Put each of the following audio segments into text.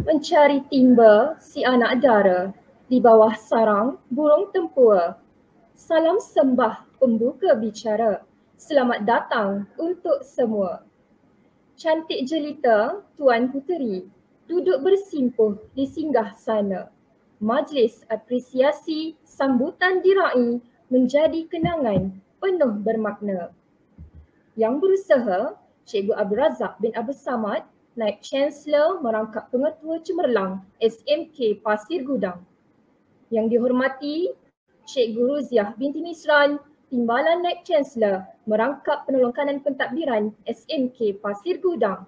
Mencari timba si anak dara, di bawah sarang burung tempua. Salam sembah pembuka bicara, selamat datang untuk semua. Cantik jelita Tuan Puteri duduk bersimpuh di singgah sana. Majlis apresiasi sambutan diraih menjadi kenangan penuh bermakna. Yang berusaha, Cikgu Abdul Razak bin Abdul Samad, Naib Chancellor merangkap pengetua cemerlang SMK Pasir Gudang. Yang dihormati, Cikgu Ruziah binti Misran, Timbalan Naib Chancellor merangkap penolong kanan pentadbiran SMK Pasir Gudang.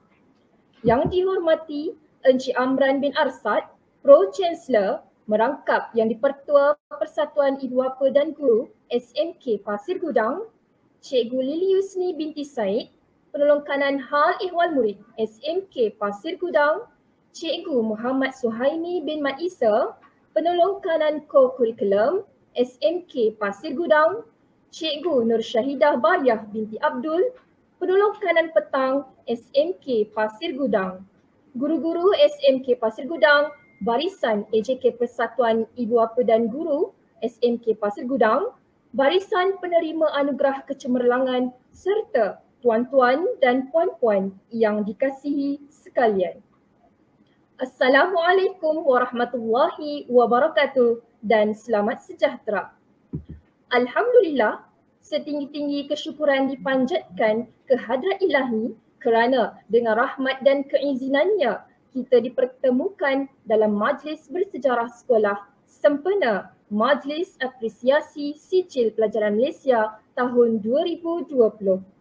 Yang dihormati, Encik Amran bin Arsad, Pro Chancellor merangkap yang di-Pertua Persatuan Ibu Bapa dan Guru SMK Pasir Gudang. Cikgu Lili Yusni binti Said, penolong kanan Hal Ihwal Murid SMK Pasir Gudang. Cikgu Muhammad Suhaimi bin Mat Isa, penolong kanan Co-Kurikulum SMK Pasir Gudang. Cikgu Nur Syahidah Bariah binti Abdul, penolong kanan petang SMK Pasir Gudang. Guru-guru SMK Pasir Gudang, barisan AJK Persatuan Ibu Bapa dan Guru SMK Pasir Gudang, barisan penerima anugerah kecemerlangan serta tuan-tuan dan puan-puan yang dikasihi sekalian. Assalamualaikum warahmatullahi wabarakatuh dan selamat sejahtera. Alhamdulillah, setinggi-tinggi kesyukuran dipanjatkan ke hadrat ilahi kerana dengan rahmat dan keizinannya kita dipertemukan dalam majlis bersejarah sekolah sempena Majlis Apresiasi Sijil Pelajaran Malaysia tahun 2020.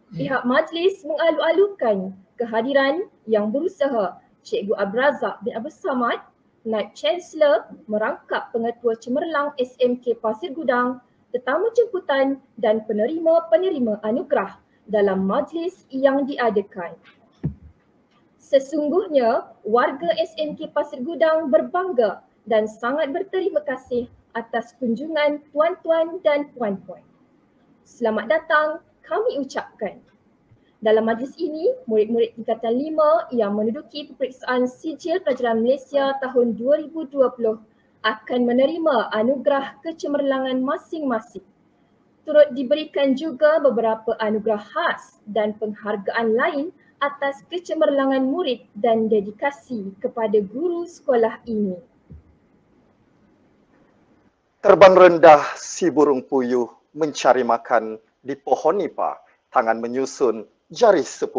Pihak majlis mengalu-alukan kehadiran yang berusaha Cikgu Abdul Razak bin Abdul Samad, Naib Chancellor merangkap pengetua cemerlang SMK Pasir Gudang, tetamu jemputan dan penerima-penerima anugerah dalam majlis yang diadakan. Sesungguhnya warga SMK Pasir Gudang berbangga dan sangat berterima kasih atas kunjungan tuan-tuan dan puan-puan. Selamat datang kami ucapkan. Dalam majlis ini, murid-murid tingkatan 5 yang menduduki peperiksaan Sijil Pelajaran Malaysia tahun 2020 akan menerima anugerah kecemerlangan masing-masing. Turut diberikan juga beberapa anugerah khas dan penghargaan lain atas kecemerlangan murid dan dedikasi kepada guru sekolah ini. Terbang rendah si burung puyuh mencari makan di pohon nipah, tangan menyusun jari 10,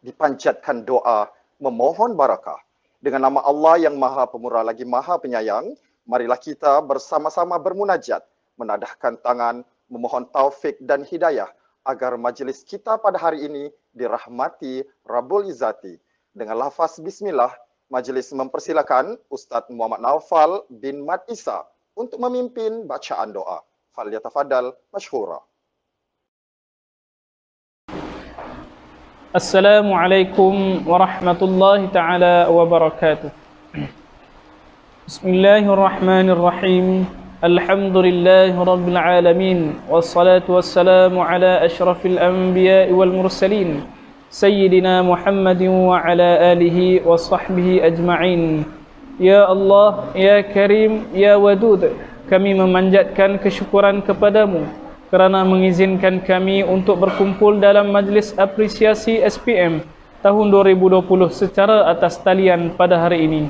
dipanjatkan doa memohon barakah. Dengan nama Allah yang Maha Pemurah lagi Maha Penyayang, marilah kita bersama-sama bermunajat, menadahkan tangan, memohon taufik dan hidayah agar majlis kita pada hari ini dirahmati Rabbul Izzati. Dengan lafaz bismillah, majlis mempersilakan Ustaz Muhammad Naufal bin Mat Isa untuk memimpin bacaan doa. Falyatafadal masyhura. Assalamualaikum warahmatullahi taala wabarakatuh. Bismillahirrahmanirrahim. Alhamdulillahi rabbil alamin. Wassalatu wassalamu ala asyrafil anbiya'i wal mursalin. Sayyidina Muhammadin wa ala alihi wa sahbihi ajma'in. Ya Allah, Ya Karim, Ya Wadud, kami memanjatkan kesyukuran kepadamu kerana mengizinkan kami untuk berkumpul dalam majlis apresiasi SPM tahun 2020 secara atas talian pada hari ini.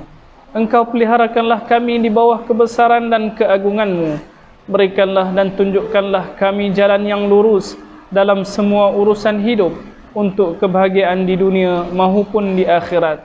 Engkau peliharakanlah kami di bawah kebesaran dan keagungan-Mu. Berikanlah dan tunjukkanlah kami jalan yang lurus dalam semua urusan hidup untuk kebahagiaan di dunia maupun di akhirat.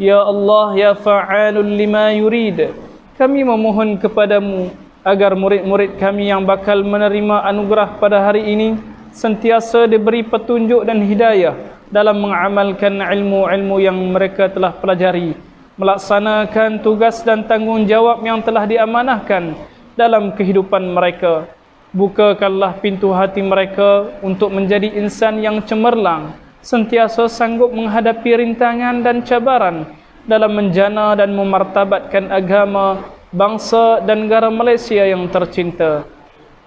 Ya Allah, Ya Fa'alul lima yurid, kami memohon kepadamu agar murid-murid kami yang bakal menerima anugerah pada hari ini sentiasa diberi petunjuk dan hidayah dalam mengamalkan ilmu-ilmu yang mereka telah pelajari, melaksanakan tugas dan tanggungjawab yang telah diamanahkan dalam kehidupan mereka. Bukakanlah pintu hati mereka untuk menjadi insan yang cemerlang, sentiasa sanggup menghadapi rintangan dan cabaran dalam menjana dan memartabatkan agama, bangsa dan negara Malaysia yang tercinta.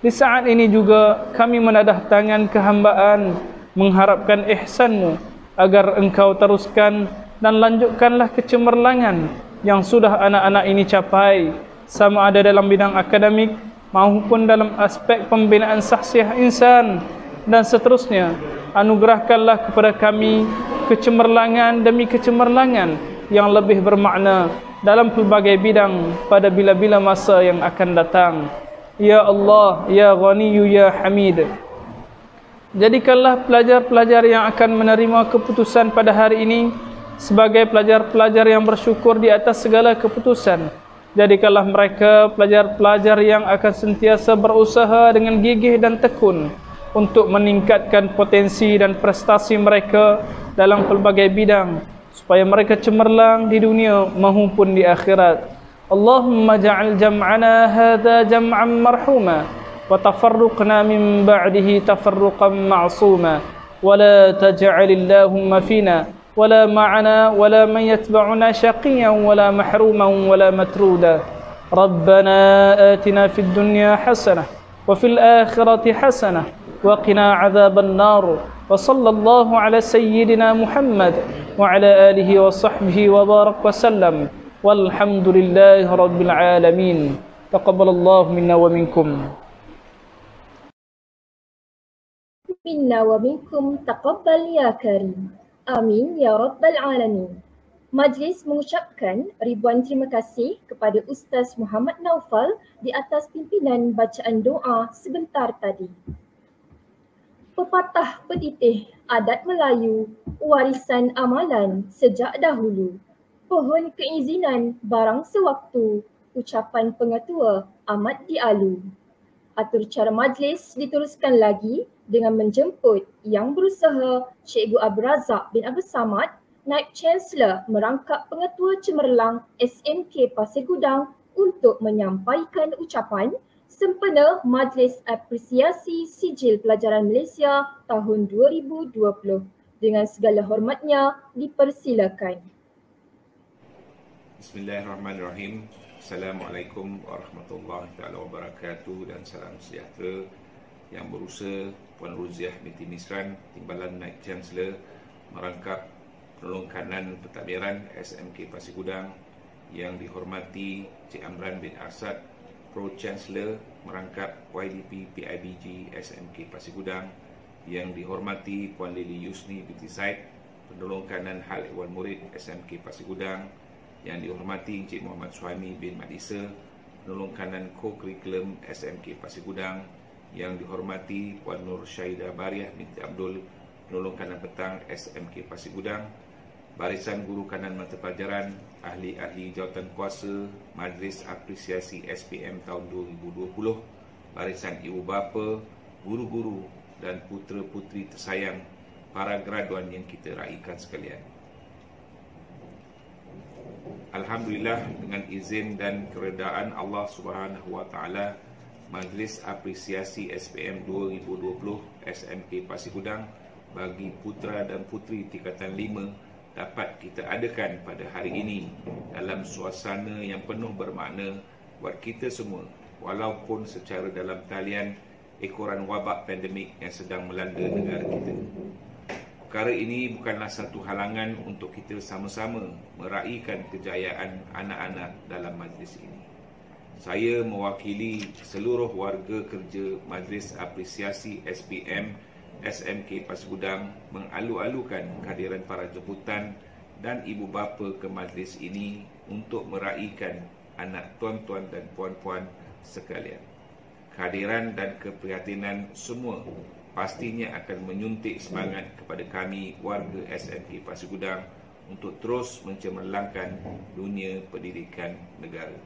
Di saat ini juga kami menadah tangan kehambaan mengharapkan ihsan-Mu agar Engkau teruskan dan lanjutkanlah kecemerlangan yang sudah anak-anak ini capai, sama ada dalam bidang akademik maupun dalam aspek pembinaan sahsiah insan dan seterusnya. Anugerahkanlah kepada kami kecemerlangan demi kecemerlangan yang lebih bermakna dalam pelbagai bidang pada bila-bila masa yang akan datang. Ya Allah, Ya Ghaniyu, Ya Hamid, jadikanlah pelajar-pelajar yang akan menerima keputusan pada hari ini sebagai pelajar-pelajar yang bersyukur di atas segala keputusan. Jadikanlah mereka pelajar-pelajar yang akan sentiasa berusaha dengan gigih dan tekun untuk meningkatkan potensi dan prestasi mereka dalam pelbagai bidang, supaya mereka cemerlang di dunia maupun di akhirat. Allahumma ja'al jam'ana hadha jam'an marhuma wa tafarruqna min ba'dihi tafarruqan ma'suma wa la taj'alillahumma fina wa la ma'ana wa la man yatba'una shaqiyan wa la mahruman wa la matruda. Rabbana atina fid dunya hasanah wa fil akhirati hasanah wa qina 'adzaban nar. وصلى الله على سيدنا محمد وعلى آله وصحبه وبارك وسلم والحمد لله رب العالمين. تقبل الله منا ومنكم. Minna wa minkum taqabbal ya karim. Amin ya rabbal alamin. Majlis mengucapkan ribuan terima kasih kepada Ustaz Muhammad Naufal di atas pimpinan bacaan doa sebentar tadi. Pepatah petitih adat Melayu, warisan amalan sejak dahulu. Pohon keizinan barang sewaktu, ucapan pengetua amat dialu. Atur cara majlis diteruskan lagi dengan menjemput yang berusaha Cikgu Abdul Razak bin Abdul Samad, Naib Chancellor merangkap Pengetua Cemerlang SMK Pasir Gudang untuk menyampaikan ucapan sempena Majlis Apresiasi Sijil Pelajaran Malaysia tahun 2020. Dengan segala hormatnya, dipersilakan. Bismillahirrahmanirrahim. Assalamualaikum warahmatullahi wabarakatuh dan salam sejahtera yang berusaha Puan Ruziah binti Misran, Timbalan Naib Chancellor, merangkap penolong kanan pentadbiran SMK Pasir Gudang, yang dihormati Cik Amran bin Arsad, Pro Chancellor, merangkap YDP PIBG SMK Pasir Gudang, yang dihormati Puan Lili Yusni binti Said, penolong kanan Hal Ehwal Murid SMK Pasir Gudang, yang dihormati Encik Muhammad Suhaimi bin Mat Isa, penolong kanan Co-Curriculum SMK Pasir Gudang, yang dihormati Puan Nur Syahidah Bariah binti Abdul, penolong kanan petang SMK Pasir Gudang, barisan guru kanan mata pelajaran, ahli-ahli jawatan kuasa, Majlis Apresiasi SPM tahun 2020, barisan ibu bapa, guru-guru dan putera-puteri tersayang, para graduan yang kita raikan sekalian. Alhamdulillah, dengan izin dan keredaan Allah Subhanahu wa taala, Majlis Apresiasi SPM 2020 SMK Pasir Gudang bagi putera dan puteri tingkatan 5 dapat kita adakan pada hari ini dalam suasana yang penuh bermakna buat kita semua, walaupun secara dalam talian ekoran wabak pandemik yang sedang melanda negara kita. Perkara ini bukanlah satu halangan untuk kita sama-sama meraihkan kejayaan anak-anak dalam majlis ini. Saya mewakili seluruh warga kerja Majlis Apresiasi SPM SMK Pasir Gudang mengalu-alukan kehadiran para jemputan dan ibu bapa ke majlis ini untuk meraihkan anak tuan-tuan dan puan-puan sekalian. Kehadiran dan keprihatinan semua pastinya akan menyuntik semangat kepada kami warga SMK Pasir Gudang untuk terus mencemerlangkan dunia pendidikan negara.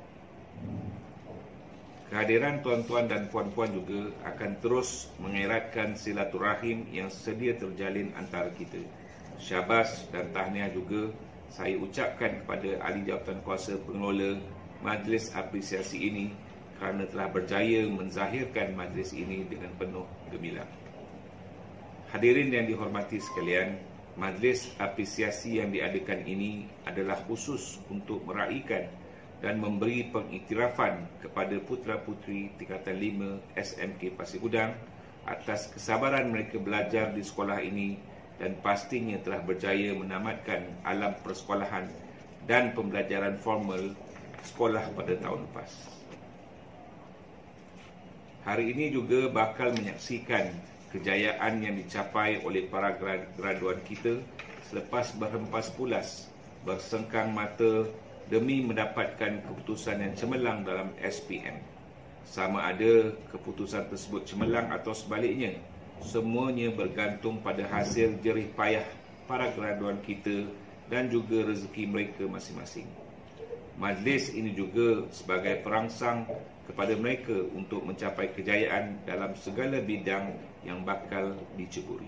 Kehadiran tuan-tuan dan puan-puan juga akan terus mengeratkan silaturahim yang sedia terjalin antara kita. Syabas dan tahniah juga saya ucapkan kepada ahli jawatan kuasa pengelola majlis apresiasi ini kerana telah berjaya menzahirkan majlis ini dengan penuh gemilang. Hadirin yang dihormati sekalian, majlis apresiasi yang diadakan ini adalah khusus untuk meraihkan dan memberi pengiktirafan kepada putera-puteri tingkatan 5 SMK Pasir Gudang atas kesabaran mereka belajar di sekolah ini dan pastinya telah berjaya menamatkan alam persekolahan dan pembelajaran formal sekolah pada tahun lepas. Hari ini juga bakal menyaksikan kejayaan yang dicapai oleh para graduan kita selepas berhempas pulas, bersengkang mata demi mendapatkan keputusan yang cemerlang dalam SPM. Sama ada keputusan tersebut cemerlang atau sebaliknya, semuanya bergantung pada hasil jerih payah para graduan kita dan juga rezeki mereka masing-masing. Majlis ini juga sebagai perangsang kepada mereka untuk mencapai kejayaan dalam segala bidang yang bakal diceburi.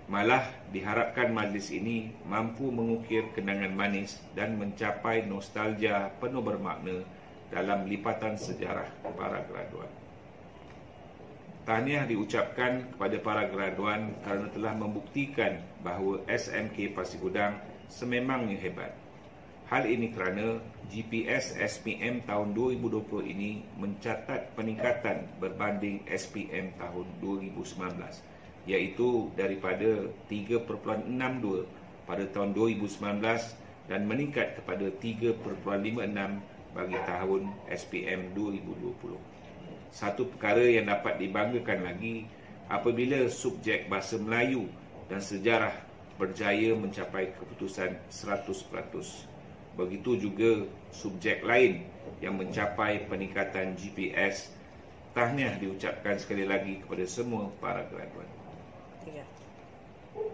Malah diharapkan majlis ini mampu mengukir kenangan manis dan mencapai nostalgia penuh bermakna dalam lipatan sejarah para graduan. Tahniah diucapkan kepada para graduan kerana telah membuktikan bahawa SMK Pasir Gudang sememangnya hebat. Hal ini kerana GPS SPM tahun 2020 ini mencatat peningkatan berbanding SPM tahun 2019, iaitu daripada 3.62 pada tahun 2019 dan meningkat kepada 3.56 bagi tahun SPM 2020. Satu perkara yang dapat dibanggakan lagi apabila subjek Bahasa Melayu dan Sejarah berjaya mencapai keputusan 100%. Begitu juga subjek lain yang mencapai peningkatan GPS. Tahniah diucapkan sekali lagi kepada semua para graduan.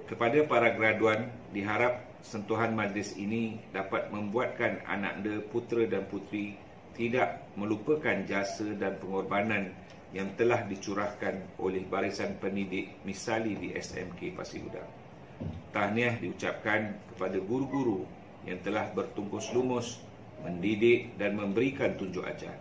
Kepada para graduan, diharap sentuhan majlis ini dapat membuatkan anak anda putera dan puteri tidak melupakan jasa dan pengorbanan yang telah dicurahkan oleh barisan pendidik misali di SMK Pasir Gudang. Tahniah diucapkan kepada guru-guru yang telah bertungkus lumus mendidik dan memberikan tunjuk ajar.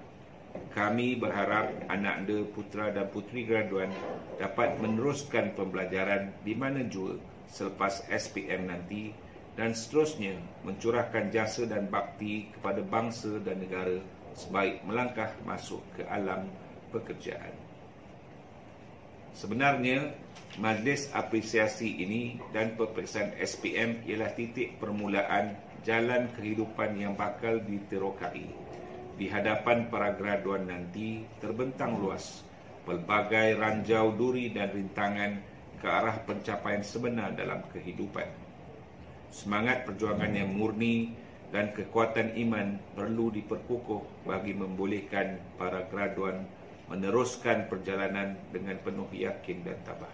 Kami berharap anak anda putera dan puteri graduan dapat meneruskan pembelajaran di mana jua selepas SPM nanti dan seterusnya mencurahkan jasa dan bakti kepada bangsa dan negara sebaik melangkah masuk ke alam pekerjaan. Sebenarnya, majlis apresiasi ini dan peperiksaan SPM ialah titik permulaan jalan kehidupan yang bakal diterokai. Di hadapan para graduan nanti terbentang luas pelbagai ranjau duri dan rintangan ke arah pencapaian sebenar dalam kehidupan. Semangat perjuangan yang murni dan kekuatan iman perlu diperkukuh bagi membolehkan para graduan meneruskan perjalanan dengan penuh yakin dan tabah.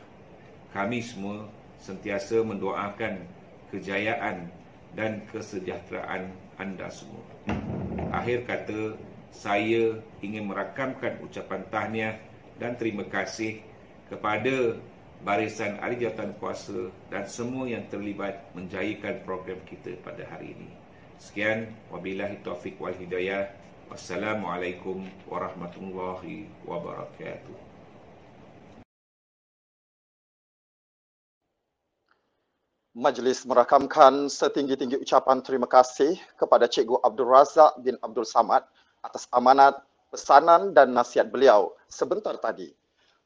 Kami semua sentiasa mendoakan kejayaan dan kesejahteraan anda semua. Akhir kata, saya ingin merakamkan ucapan tahniah dan terima kasih kepada barisan ahli jawatankuasa dan semua yang terlibat menjayakan program kita pada hari ini. Sekian, wabillahi taufiq wal hidayah. Wassalamualaikum warahmatullahi wabarakatuh. Majlis merakamkan setinggi-tinggi ucapan terima kasih kepada Cikgu Abdul Razak bin Abdul Samad atas amanat, pesanan dan nasihat beliau sebentar tadi.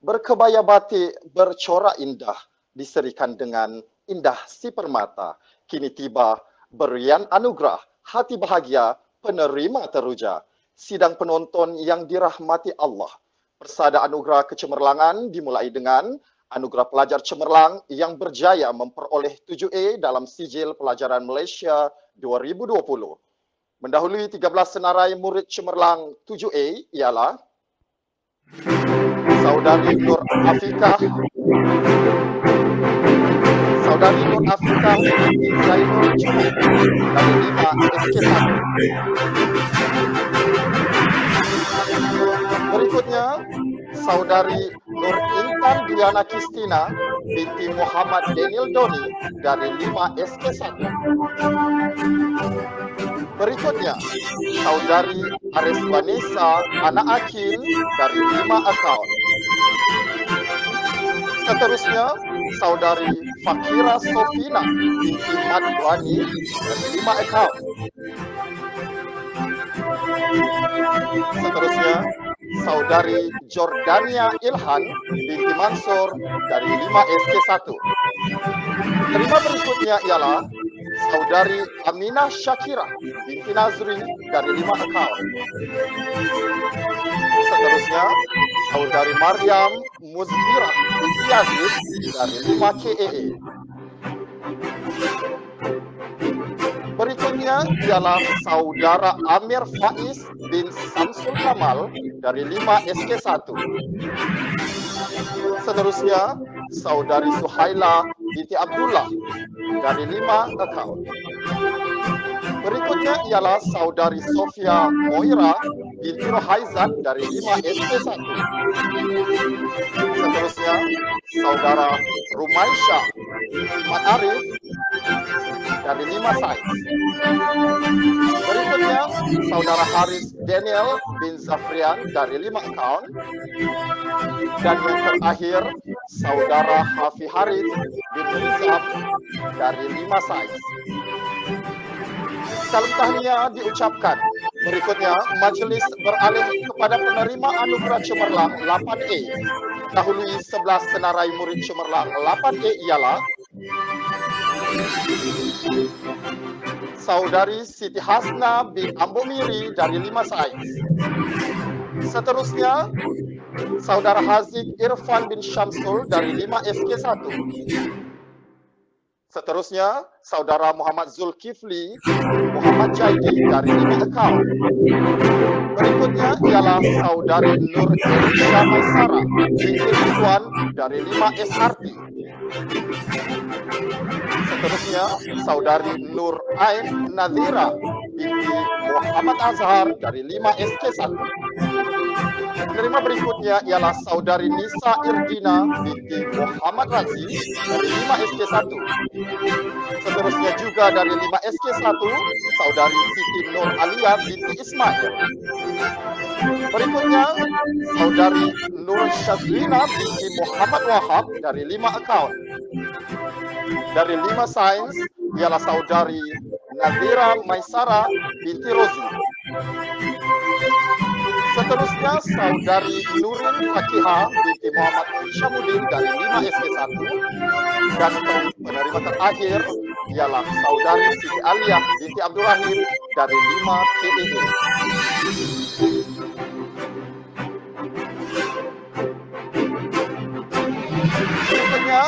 Berkebaya batik bercorak indah diserikan dengan indah si permata. Kini tiba berian anugerah, hati bahagia, penerima teruja. Sidang penonton yang dirahmati Allah. Persada anugerah kecemerlangan dimulai dengan anugerah pelajar cemerlang yang berjaya memperoleh 7A dalam sijil pelajaran Malaysia 2020. Mendahului 13 senarai murid cemerlang 7A ialah Saudari Nur Afiqah, Saudari Nur Afiqah bin Zainul Juhud dari 5 SK1. Berikutnya, Saudari Nur Intan Diana Kristina binti Muhammad Daniel Doni dari 5 SK1. Berikutnya, Saudari Aris Vanessa Anak Akil dari 5 akaun. Seterusnya, Saudari Fakira Sofina binti Mat Wani dari 5 akaun. Seterusnya, Saudari Jordania Ilhan binti Mansur dari 5 SK1. Terima berikutnya ialah Saudari Aminah Syakira binti Nazri dari 5 akaun. Seterusnya, Saudari Maryam Muzbirah binti Aziz dari 5 KAA. Berikutnya ialah Saudara Amir Faiz bin Samsul Kamal dari 5 SK1. Seterusnya, Saudari Suhaila binti Abdullah dari 5 akaun. Berikutnya ialah Saudari Sofia Moira binti Rohaizat dari 5 SK1. Seterusnya, Saudara Rumaisyah binti Mat Arif dari 5 Sains. Berikutnya, Saudara Haris Daniel bin Zafrian dari 5 akaun. Dan yang terakhir, Saudara Hafi Haris bin Rizab dari 5 Sains. Salam tahniah diucapkan. Berikutnya, majlis beralih kepada penerima anugerah cemerlang 8A. Dahului 11 senarai murid cemerlang 8A ialah Saudari Siti Hasna bin Ambo Miri dari 5 Sains. Seterusnya, Saudara Haziq Irfan bin Syamsul dari 5 FK1. Seterusnya, Saudara Muhammad Zulkifli Muhammad Jaidi dari 5 akaun. Berikutnya ialah Saudari Nur Elisha Maisara binti Ridwan dari 5 SRT. Seterusnya, Saudari Nur Ain Nadhira binti Muhammad Azhar dari 5 SK1. Penerima berikutnya ialah Saudari Nisa Irdina binti Muhammad Razi dari 5 SK1. Seterusnya juga dari 5 SK1, Saudari Siti Nur Alia binti Ismail. Berikutnya, Saudari Nur Syazlina binti Muhammad Wahab dari 5 akaun. Dari 5 Sains ialah Saudari Nadira Maisara binti Rozi. Seterusnya, Saudari Nurin Fakihah binti Muhammad Hishamuddin dari 5 SD1 dan penerima terakhir ialah saudari Siti Aliyah binti Abdul Rahim dari 5 KEE. Berikutnya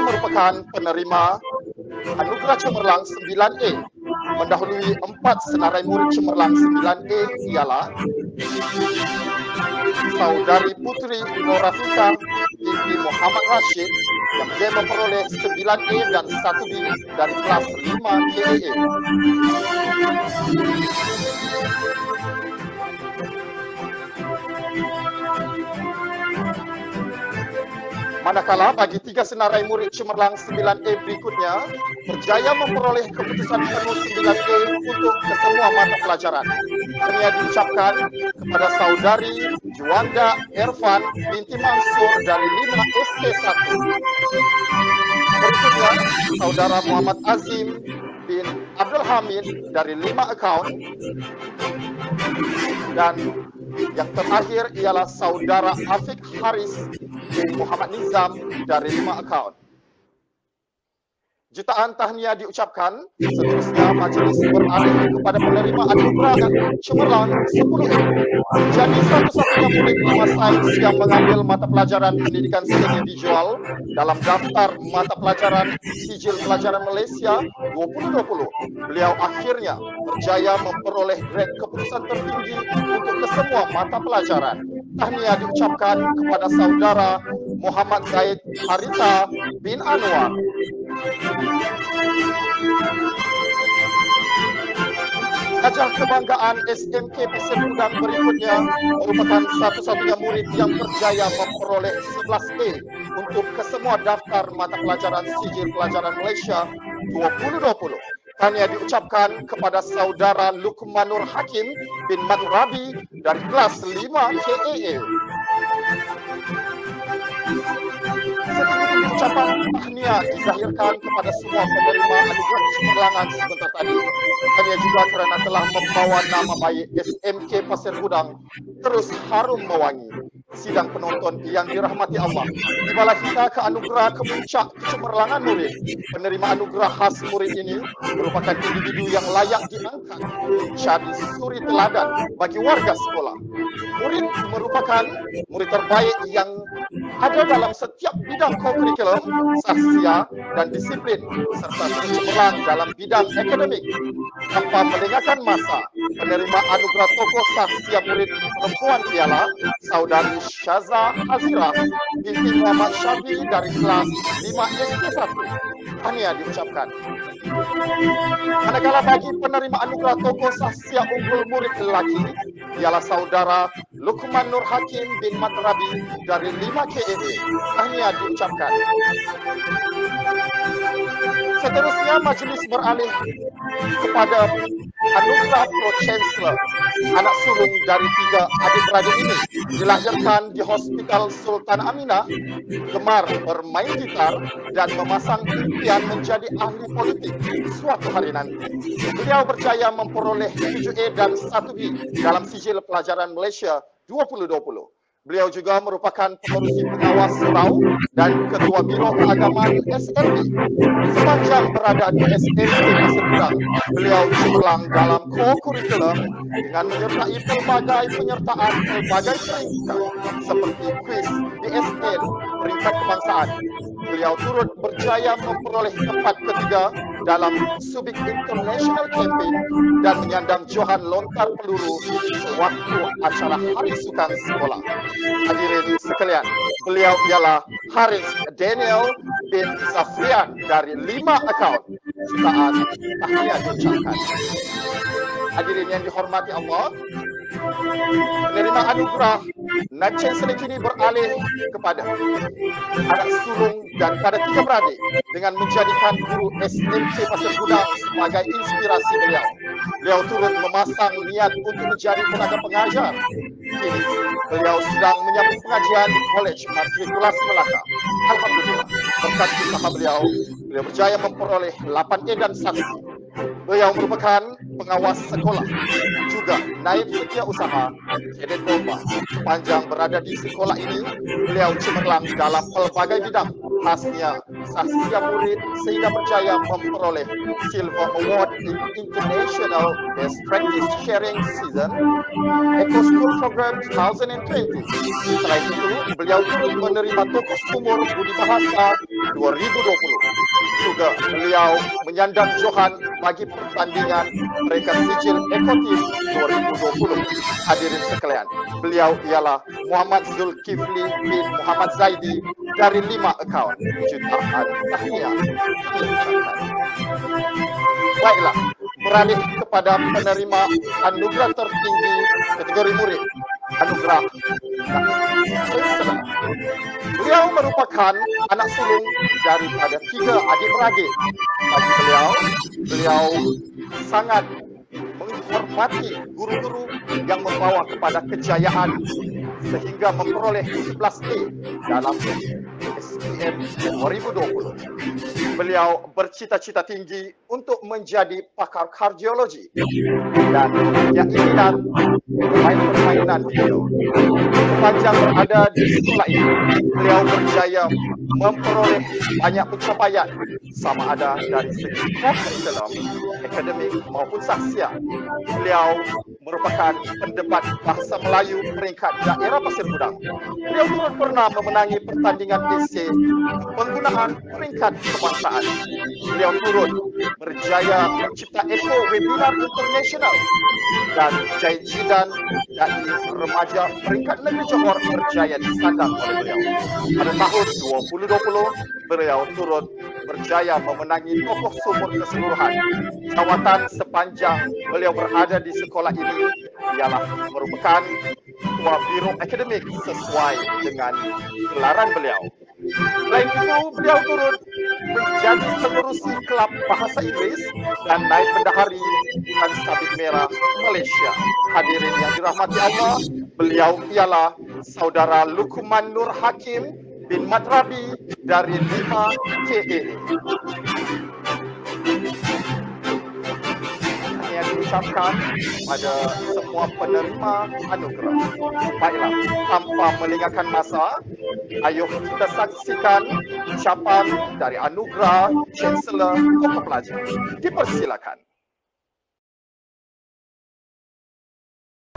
merupakan penerima anugerah cemerlang 9A. Mendahului 4 senarai murid cemerlang 9A ialah saudari Putri Norafika binti Muhammad Rashid yang dia memperoleh 9A dan 1B dari kelas 5 KEE. Manakala bagi 3 senarai murid cemerlang 9A berikutnya berjaya memperoleh keputusan penuh 9A untuk kesemua mata pelajaran. Ini diucapkan kepada saudari Juanda Erfan binti Mansur dari 5 SD1. Berikutnya saudara Muhammad Azim bin Abdul Hamid dari 5 akaun. Dan yang terakhir ialah saudara Afiq Haris bin Muhammad Nizam dari 5 akaun. Jutaan tahniah diucapkan. Seterusnya majlis beralih kepada penerima anugerah cemerlang 10A. Jadi satu-satunya murid 5 sains yang mengambil mata pelajaran pendidikan seni visual dalam daftar mata pelajaran Sijil Pelajaran Malaysia 2020. Beliau akhirnya berjaya memperoleh grade keputusan tertinggi untuk kesemua mata pelajaran. Tahniah diucapkan kepada saudara Muhammad Zaid Harita bin Anwar. Ajah kebanggaan SMK Pasir Gudang berikutnya merupakan satu-satunya murid yang berjaya memperoleh 11A untuk kesemua daftar mata pelajaran Sijil Pelajaran Malaysia 2020. Tahniah diucapkan kepada saudara Lukmanur Hakim bin Matrabi dari kelas 5 KEE. Setinggi ucapan tahniah dizahirkan kepada semua penerima anugerah cemerlangan sebentar tadi. Tahniah juga kerana telah membawa nama baik SMK Pasir Gudang terus harum mewangi. Sidang penonton yang dirahmati Allah, tibalah kita ke anugerah kemuncak kecemerlangan murid. Penerima anugerah khas murid ini merupakan individu yang layak diangkat menjadi suri teladan bagi warga sekolah. Murid merupakan murid terbaik yang ada dalam setiap bidang kurikulum, sahsia dan disiplin serta cemerlang dalam bidang akademik. Tanpa melengahkan masa, penerima anugerah tokoh sahsia murid perempuan ialah saudari Syaza Azira binti Muhammad Syafi dari kelas 5 SD1. Tahniah diucapkan. Manakala bagi penerima anugerah tokoh sahsia unggul murid lelaki ialah saudara Lukman Nur Hakim bin Matrabi dari 5 KEE. Tahniah diucapkan. Seterusnya majlis beralih kepada anugerah Pro Chancellor. Anak sulung dari 3 adik-beradik ini dilahirkan di Hospital Sultan Aminah, gemar bermain gitar dan memasang impian menjadi ahli politik suatu hari nanti. Beliau berjaya memperoleh 7A dan 1B dalam Sijil Pelajaran Malaysia 2020. Beliau juga merupakan pengerusi pengawas surau dan ketua Biro Keagamaan SLB. Sepanjang berada di SMK Pasir Gudang, beliau cemerlang dalam co-curriculum dengan menyertai pelbagai penyertaan pelbagai peringkat seperti kuis DSN peringkat kebangsaan. Beliau turut berjaya memperoleh tempat ketiga dalam Subic International Campaign dan menyandang johan lontar peluru waktu acara Hari Sukan Sekolah. Hadirin sekalian, beliau ialah Haris Daniel bin Zafrian dari 5 akaun. Jutaan tahniah diucapkan. Hadirin yang dihormati Allah, penerima anugerah Nancen Selekini beralih kepada anak sulung dan pada 3 beradik dengan menjadikan guru SMK Pasir Gudang sebagai inspirasi beliau. Beliau turut memasang niat untuk menjadi tenaga pengajar. Kini beliau sedang menyambung pengajian di Kolej Matrikulasi Melaka. Alhamdulillah, berkat usaha beliau, beliau berjaya memperoleh 8A dan 1C. Beliau merupakan pengawas sekolah, juga naib setiausaha Kadet Bomba. Sepanjang berada di sekolah ini, beliau cemerlang dalam pelbagai bidang. Khasnya sahsia murid sehingga berjaya memperoleh Silver Award in International Best Practice Sharing Season Eco School Program 2020. Selain itu, beliau turut menerima tokoh sumur budi bahasa 2020. Juga beliau menyandang johan bagi pertandingan mereka sijil Ekotif 2020. Hadirin sekalian, beliau ialah Muhammad Zulkifli bin Muhammad Zaidi dari 5 akaun. Jutaan tahniah. Baiklah, beralih kepada penerima anugerah tertinggi kategori murid, anugerah Chancellor. Beliau merupakan anak sulung daripada 3 adik-beradik. Bagi beliau sangat menghormati guru-guru yang membawa kepada kejayaan sehingga memperoleh 11A dalam SPM 2020. Beliau bercita-cita tinggi untuk menjadi pakar kardiologi dan mempunyai minat bermain permainan video. Sepanjang berada di sekolah ini, beliau berjaya memperoleh banyak pencapaian sama ada dari segi curriculum, akademik maupun sahsia. Beliau merupakan pendebat bahasa Melayu peringkat daerah Pasir Gudang. Beliau turut pernah memenangi pertandingan esei penggunaan peringkat kebangsaan. Beliau turut berjaya mencipta Eko Webinar Internasional dan Jajidan dari remaja peringkat negeri Johor berjaya disandang oleh beliau. Pada tahun 2020, beliau turut berjaya memenangi tokoh sumur keseluruhan. Jawatan sepanjang beliau berada di sekolah ini ialah merupakan ketua biro akademik sesuai dengan gelaran beliau. Selain itu, beliau turut menjadi pengurusi kelab bahasa Inggris dan naib bendahari dan Sabit Merah Malaysia. Hadirin yang dirahmati Allah, beliau ialah saudara Luqman Nur Hakim bin Madrabi dari 5KA. Yang diucapkan pada semua penerima anugerah. Baiklah, tanpa melengahkan masa, ayo kita saksikan ucapan dari anugerah Chancellor Tokoh Pelajar. Dipersilakan.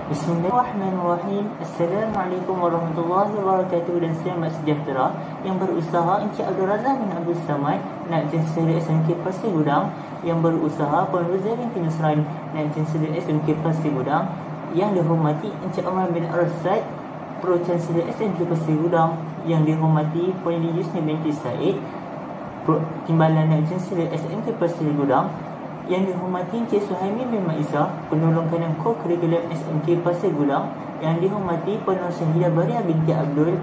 Bismillahirrahmanirrahim. Assalamualaikum warahmatullahi wabarakatuh dan selamat sejahtera. Yang berusaha Encik Abdul Razak bin Abdul Samad, Naib Chancellor SMK Pasir Gudang. Yang berusaha Puan Rosaline bin Nusran, Naib Chancellor SMK Pasir Gudang. Yang dihormati Encik Omar bin Arsyad, Pro Chancellor SMK Pasir Gudang. Yang dihormati Puan Yusni binti Said, Timbalan Naib Chancellor SMK Pasir Gudang. Yang dihormati Encik Suhaimi bin Maisa, penolong kanan co-curriculum SMK Pasir Gudang. Yang dihormati Puan Syahidah Baria binti Abdul,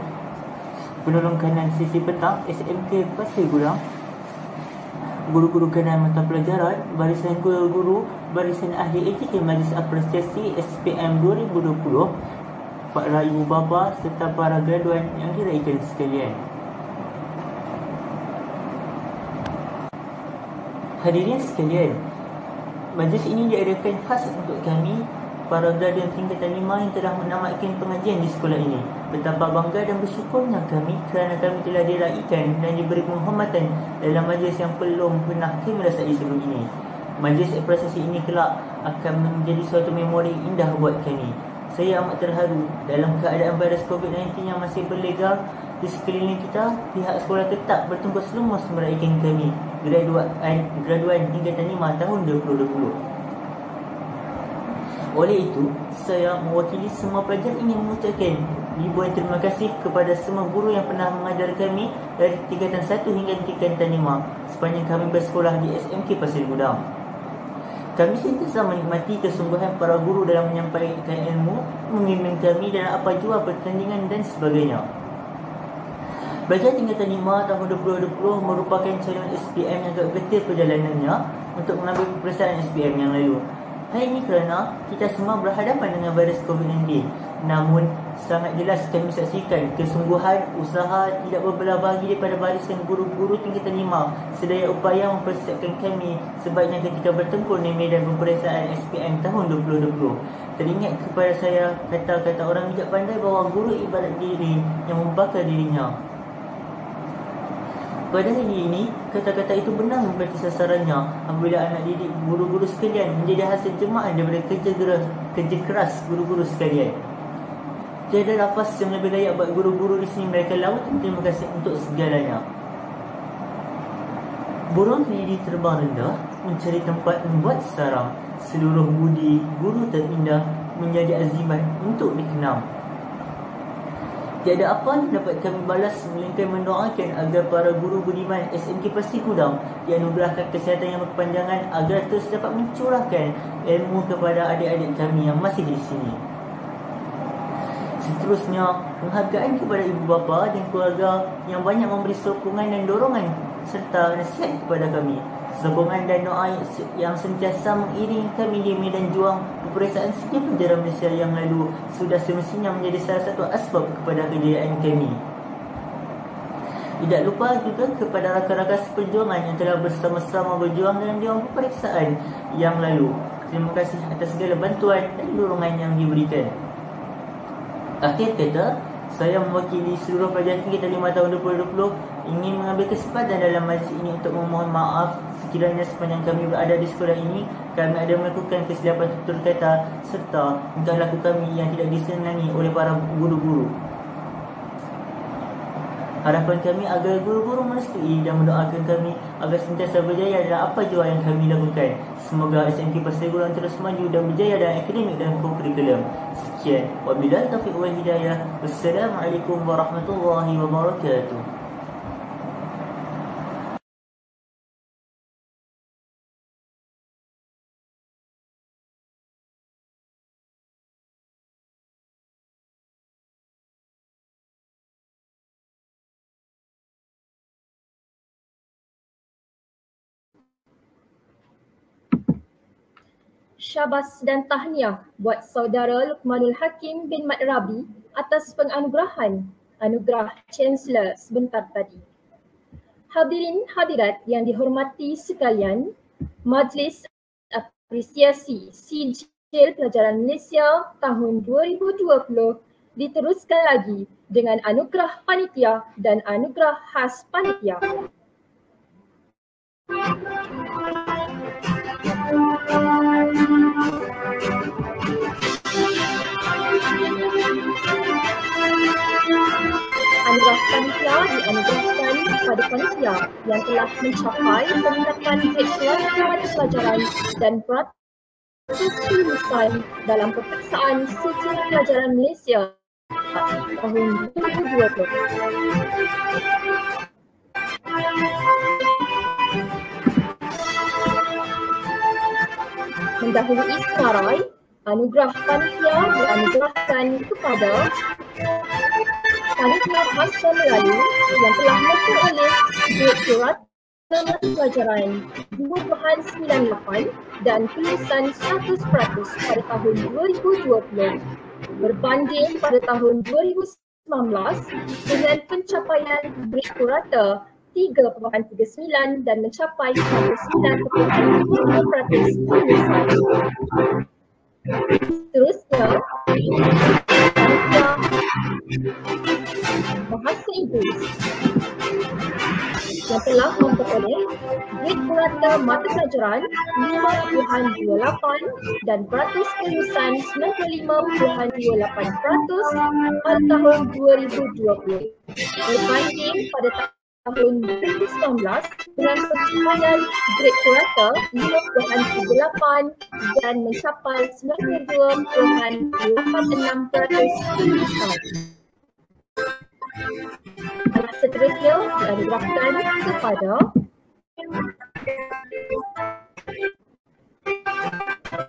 penolong kanan sisi petang SMK Pasir Gudang. Guru-guru kanan mata pelajaran, barisan guru-guru, barisan ahli etika Majlis Apresiasi SPM 2020, para ibu bapa serta para graduan yang diraikan sekalian. Hadirin sekalian, majlis ini diadakan khas untuk kami, para graduan tingkatan 5 yang telah menamatkan pengajian di sekolah ini. Betapa bangga dan bersyukurnya kami kerana kami telah diraikan dan diberi penghormatan dalam majlis yang belum pernah kami rasai sebelum ini. Majlis apresiasi ini kelak akan menjadi suatu memori indah buat kami. Saya amat terharu dalam keadaan virus COVID-19 yang masih berlegar di sekeliling kita. Pihak sekolah tetap bertungkus lumus meraihkan kami, graduan tingkatan 5 tahun 2020. Oleh itu, saya mewakili semua pelajar ingin mengucapkan ribuan terima kasih kepada semua guru yang pernah mengajar kami dari tingkatan 1 hingga tingkatan 5 sepanjang kami bersekolah di SMK Pasir Gudang. Kami sentiasa menikmati kesungguhan para guru dalam menyampaikan ilmu, membimbing kami dalam apa jua pertandingan dan sebagainya. Belajar tingkatan 5 tahun 2020 merupakan calon SPM yang agak getir perjalanannya untuk mengambil peperiksaan SPM yang lalu. Hal ini kerana kita semua berhadapan dengan virus COVID-19. Namun, sangat jelas kami saksikan kesungguhan usaha tidak berbelah bagi daripada barisan guru-guru tingkatan 5 sedaya upaya mempersiapkan kami sebaiknya ketika bertempur di medan peperiksaan SPM tahun 2020. Teringat kepada saya kata-kata orang bijak pandai bahawa guru ibarat diri yang membakar dirinya. Pada hari ini, kata-kata itu benar memberti sasarannya apabila anak didik guru-guru sekalian menjadi hasil jemaah daripada kerja keras guru-guru sekalian. Tiada lafaz yang lebih layak buat guru-guru di sini. Mereka laut terima kasih untuk segalanya. Burung sendiri terbang rendah mencari tempat membuat sarang. Seluruh budi guru terindah menjadi azimat untuk dikenang. Tiada apa yang dapat kami balas melainkan mendoakan agar para guru budiman SMK Pasir Gudang dianugerahkan kesihatan yang berkepanjangan agar terus dapat mencurahkan ilmu kepada adik-adik kami yang masih di sini. Seterusnya, penghargaan kepada ibu bapa dan keluarga yang banyak memberi sokongan dan dorongan serta nasihat kepada kami. Sokongan dan doa yang sentiasa mengiringi kami di medan juang peperiksaan setiap penjara Malaysia yang lalu sudah semestinya menjadi salah satu asbab kepada kejayaan kami. Tidak lupa juga kepada rakan-rakan seperjuangan yang telah bersama-sama berjuang dalam dewan peperiksaan yang lalu. Terima kasih atas segala bantuan dan dorongan yang diberikan. Akhir kata, saya mewakili seluruh pelajar tingkatan 5 tahun 2020 ingin mengambil kesempatan dalam majlis ini untuk memohon maaf sekiranya sepanjang kami berada di sekolah ini kami ada melakukan kesilapan tutur kata serta tingkah laku kami yang tidak disenangi oleh para guru-guru. Harapan kami agar guru-guru merestui dan mendoakan kami agar sentiasa berjaya dalam apa jua yang kami lakukan. Semoga SMK Pasir Gudang terus maju dan berjaya dalam akademik dan kurikulum. Sekian. Wabillahi taufiq wal hidayah. Wassalamualaikum warahmatullahi wabarakatuh. Syabas dan tahniah buat saudara Luqmanul Hakim bin Mat Rabi atas penganugerahan anugerah Chancellor sebentar tadi. Hadirin hadirat yang dihormati sekalian, Majlis Apresiasi Sijil Pelajaran Malaysia tahun 2020 diteruskan lagi dengan anugerah panitia dan anugerah khas panitia. Anugerah panitia dianugerahkan kepada panitia yang telah mencapai peringkatan grade kelas mata pelajaran dan peratus kelulusan dalam peperiksaan Sijil Pelajaran Malaysia tahun 2020. Mendahului senarai, anugerah panitia dianugerahkan kepada panitia masa Melayu yang telah memperoleh Direktorat Mata Pelajaran 2.98 dan kelulusan 100% pada tahun 2020 berbanding pada tahun 2019 dengan pencapaian Direktorata 3.39 dan mencapai 99.5% kelulusan. Seterusnya, panitia Bahasa Inggeris yang telah memperoleh grade purata mata pelajaran 5.28 dan peratus kelulusan 95.28% pada tahun 2020 berbanding pada tahun 2019 dengan pencapaian grade purata 5.8 dan mencapai 92.86% kelulusan. Seterusnya dianugerahkan kepada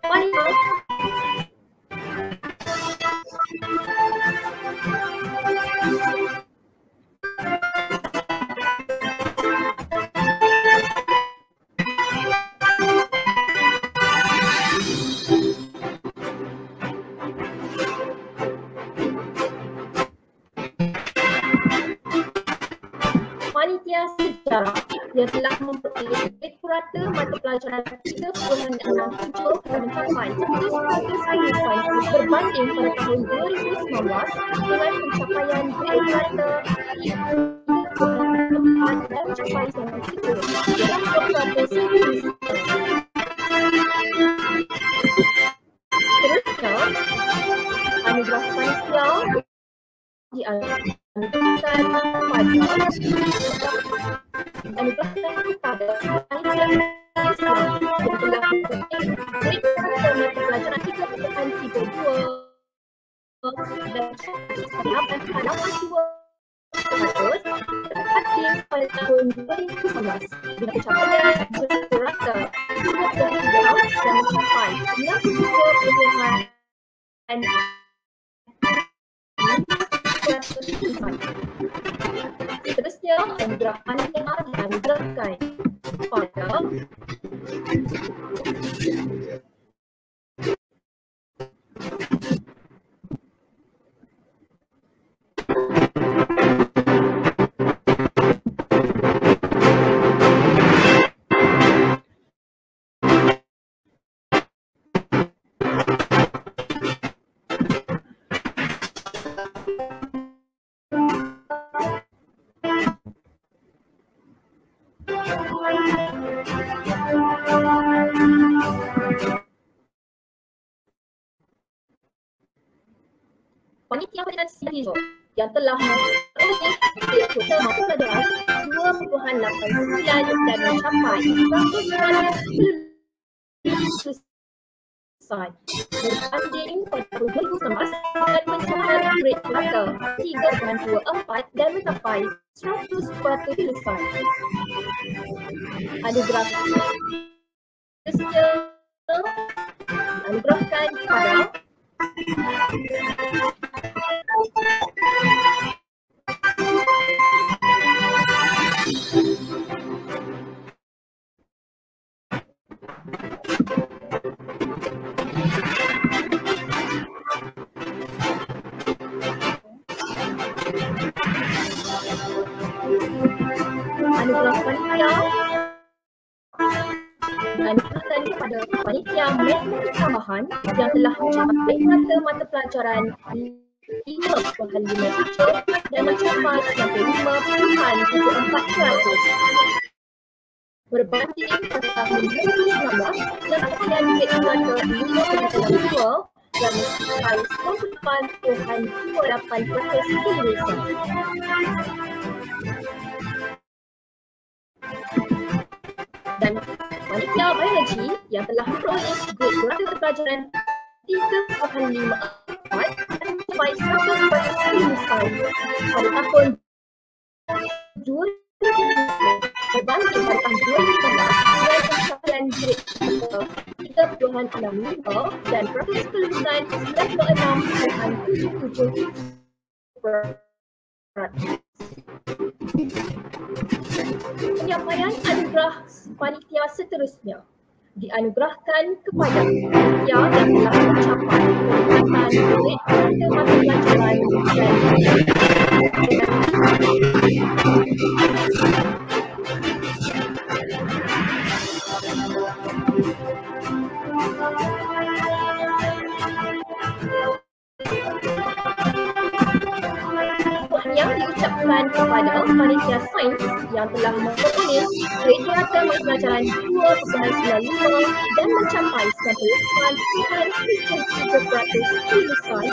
panitia bicara yang telah memperoleh grade purata mata pelajaran 3.67 dan mencapai 100% kelulusan berbanding pada tahun 2019 dengan pencapaian grade purata 3.4 dan mencapai 90% kelulusan. Seterusnya, anugerah panitia dianugerahkan kepada panitia yang telah memperoleh grade purata mata pelajaran 3.32 dan 8.82 berbanding pada tahun 2019 dengan pencapaian grade purata 2.3 dan mencapai 93.9%. Seterusnya, anugerah panitia dianugerahkan kepada panitia finansial hijau yang telah memperoleh grade purata mata pelajaran 2.89 dan mencapai 100% berbanding pada tahun 2019 dengan pencapaian grade purata 3.24 dan mencapai 100% kelulusan. Anugerah seterusnya dianugerahkan kepada anugerah panitia dianugerahkan kepada panitia metode tambahan yang telah mencapai mata pelajaran 5.57 dan mencapai 95.74% berbanding pada tahun 2019 dan pencapaian grade purata 5.92 dan mencapai 98.28% kelulusan. Dan panitia biologi yang telah memperoleh grade purata pelajaran 3.54 dan mencapai 100% kelulusan pada tahun 2020 berbanding pada tahun 2019 dengan pencapaian grade purata 3.65 dan proses kelulusan 96.77%. Penyampaian anugerah panitia seterusnya dianugerahkan kepada panitia yang telah mencapai peningkatan grade purata mata pelajaran yang diucapkan kepada panitia sains yang telah memperoleh grade purata mata pelajaran 2.95 dan mencapai 98.73% kelulusan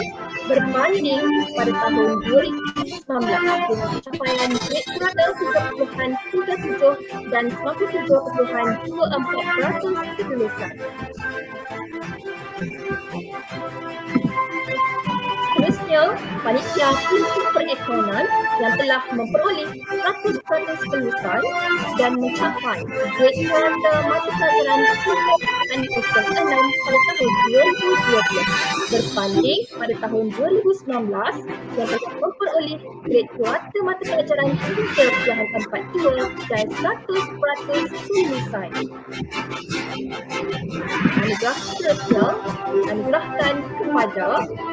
berbanding pada tahun 2019 dengan pencapaian grade purata 3.37 dan 97.24% kelulusan. Seterusnya, panitia ilmu perekonomian yang telah memperoleh 100% kelulusan dan mencapai grade purata mata pelajaran 3.06 pada tahun 2020 berbanding pada tahun 2019 yang telah memperoleh grade purata mata pelajaran 3.42 dan 100% kelulusan. Anugerah seterusnya dianugerahkan kepada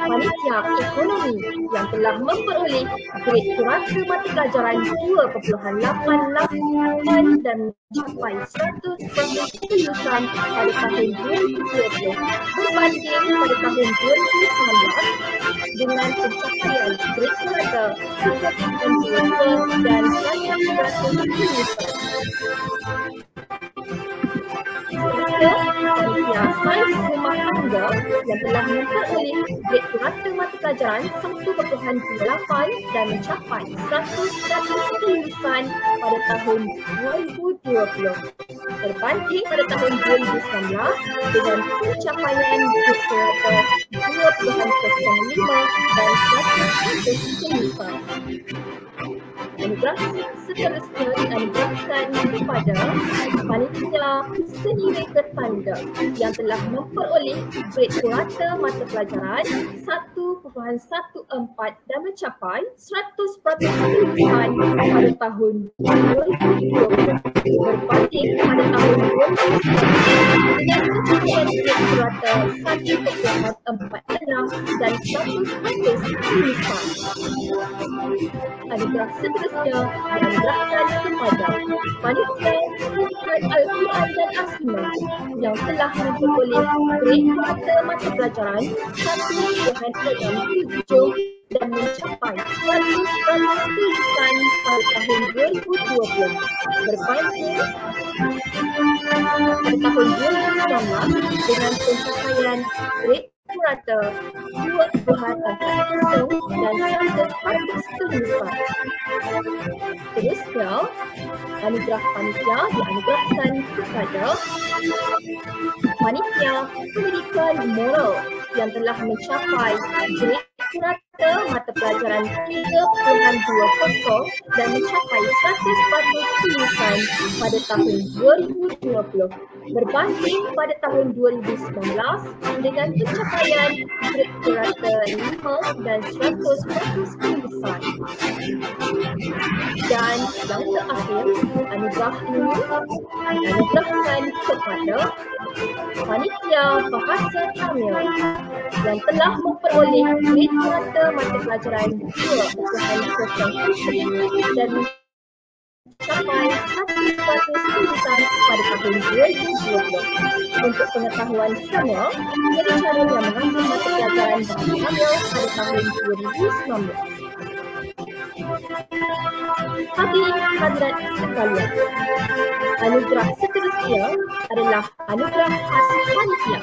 panitia ekonomi Ekonomi yang telah memperoleh grade purata mata pelajaran 2.88 dan mencapai 100% kelulusan pada tahun 2020 berbanding pada tahun 2019 dengan pencapaian grade purata 3.2 dan 100% kelulusan. Panitia Sains Rumah Tangga yang telah memperoleh grade purata mata pelajaran 1.8 dan mencapai 100% kelulusan pada tahun 2020 berbanding pada tahun 2019 dengan pencapaian grade purata 2.05 dan 100% kelulusan. Anugerah seterusnya dianugerahkan kepada Panitia Seni Reka Tanda yang telah memperoleh grade purata mata pelajaran 1.14 dan mencapai 100% kelulusan pada tahun 2020 berbanding pada tahun 2019 dengan pencapaian grade purata 1.46 dan 100% kelulusan. Anugerah seterusnya dianugerahkan kepada Panitia Pendidikan Al-Quran dan As-Sunnah yang telah memperoleh grade purata mata pelajaran 1.67 dan mencapai 100% kelulusan pada tahun 2020 berbanding pada tahun 2019 dengan pencapaian grade purata 2.4 dan 100% kelulusan. Seterusnya, anugerah panitia dianugerahkan kepada Panitia Pendidikan Moral yang telah mencapai grade purata mata pelajaran 3.20 dan mencapai 100% kelulusan pada tahun 2020 berbanding pada tahun 2019 dengan pencapaian grade purata 5 dan 100% kelulusan. Dan yang terakhir, anugerah ini dianugerahkan kepada Panitia Bahasa Tamil yang telah memperoleh grade purata mata pelajaran 2.07 dan mencapai 100% kelulusan pada tahun 2020. Untuk pengetahuan semua, jadi cara yang mengambil mata pelajaran Bahasa Tamil pada tahun 2019. Hadirin hadirat sekalian, anugerah seterusnya adalah anugerah khas panitia.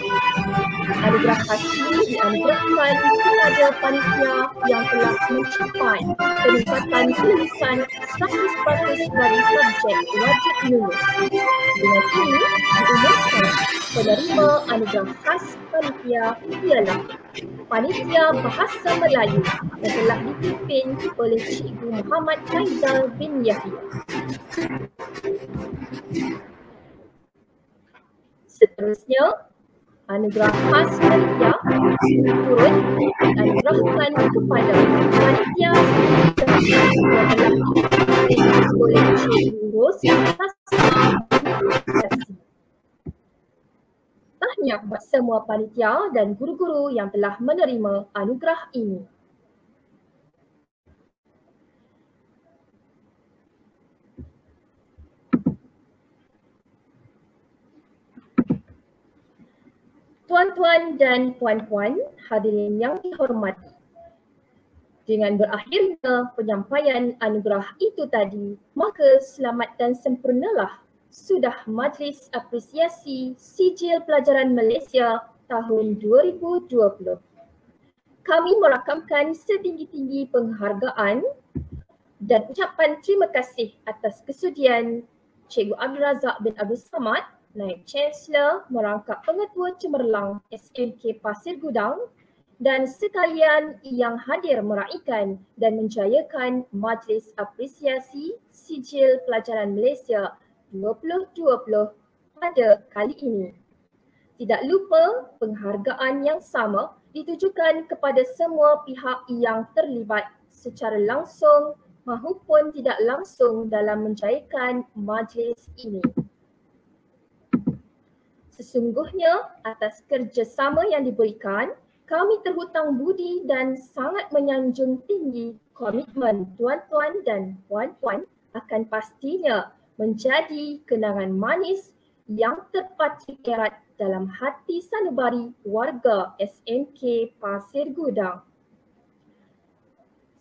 Anugerah khas ini dianugerahkan kepada panitia yang telah mencapai peningkatan kelulusan 100% dari subjek wajib lulus. Dengan ini diumumkan penerima anugerah khas panitia ialah Panitia Bahasa Melayu yang telah dipimpin oleh Cikgu Muhammad Faizal bin Yahya. Seterusnya, anugerah khas panitia turut dianugerahkan kepada Panitia yang telah dipimpin oleh Cikgu Rosi Hassan. Tahniah buat semua panitia dan guru-guru yang telah menerima anugerah ini. Tuan-tuan dan puan-puan, hadirin yang dihormati. Dengan berakhirnya penyampaian anugerah itu tadi, maka selamat dan sempurnalah sudah Majlis Apresiasi Sijil Pelajaran Malaysia tahun 2020. Kami merakamkan setinggi-tinggi penghargaan dan ucapan terima kasih atas kesudian Cikgu Abdul Razak bin Abdul Samad, Naib Chancellor Merangkap Pengetua Cemerlang SMK Pasir Gudang dan sekalian yang hadir meraikan dan menjayakan Majlis Apresiasi Sijil Pelajaran Malaysia 2020 pada kali ini. Tidak lupa penghargaan yang sama ditujukan kepada semua pihak yang terlibat secara langsung maupun tidak langsung dalam menjayakan majlis ini. Sesungguhnya atas kerjasama yang diberikan, kami terhutang budi dan sangat menyanjung tinggi komitmen tuan-tuan dan puan-puan akan pastinya menjadi kenangan manis yang terpatri erat dalam hati sanubari warga SMK Pasir Gudang.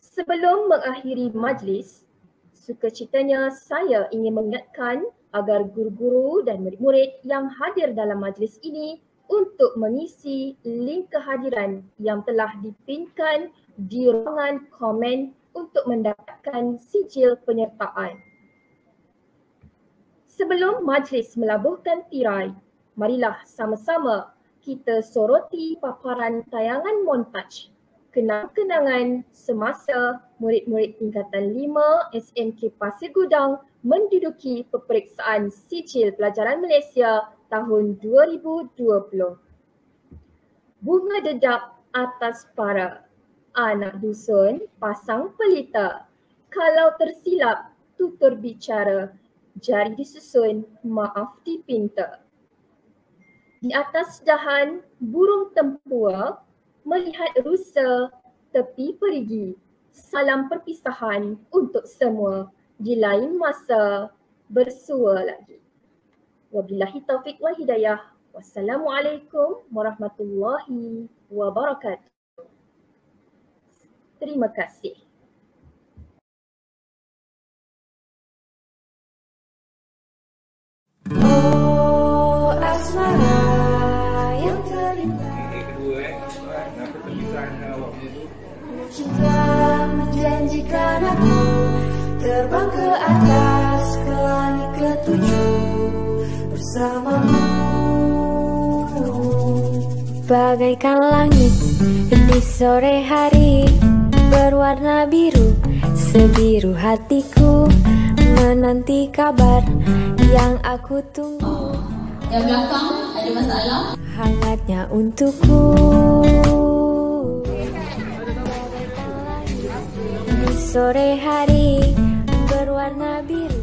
Sebelum mengakhiri majlis, sukacitanya saya ingin mengingatkan agar guru-guru dan murid-murid yang hadir dalam majlis ini untuk mengisi link kehadiran yang telah dipinkan di ruangan komen untuk mendapatkan sijil penyertaan. Sebelum majlis melabuhkan tirai, marilah sama-sama kita soroti paparan tayangan montaj kenang-kenangan semasa murid-murid tingkatan 5 SMK Pasir Gudang menduduki peperiksaan sijil pelajaran Malaysia tahun 2020. Bunga dedap atas para anak dusun pasang pelita. Kalau tersilap tutur bicara, jari disusun maaf dipinta. Di atas dahan burung tempua melihat rusa tepi perigi. Salam perpisahan untuk semua. Di lain masa bersua lagi. Wabillahi taufiq wal hidayah. Wassalamualaikum warahmatullahi wabarakatuh. Terima kasih. Oh, asmara yang terindah. Cinta menjanjikan aku terbang ke atas ke langit ketujuh bersamamu. Bagaikan langit di sore hari berwarna biru, sebiru hatiku menanti kabar yang aku tunggu. Yang belakang ada masalah? Hangatnya untukku. Di sore hari berwarna biru.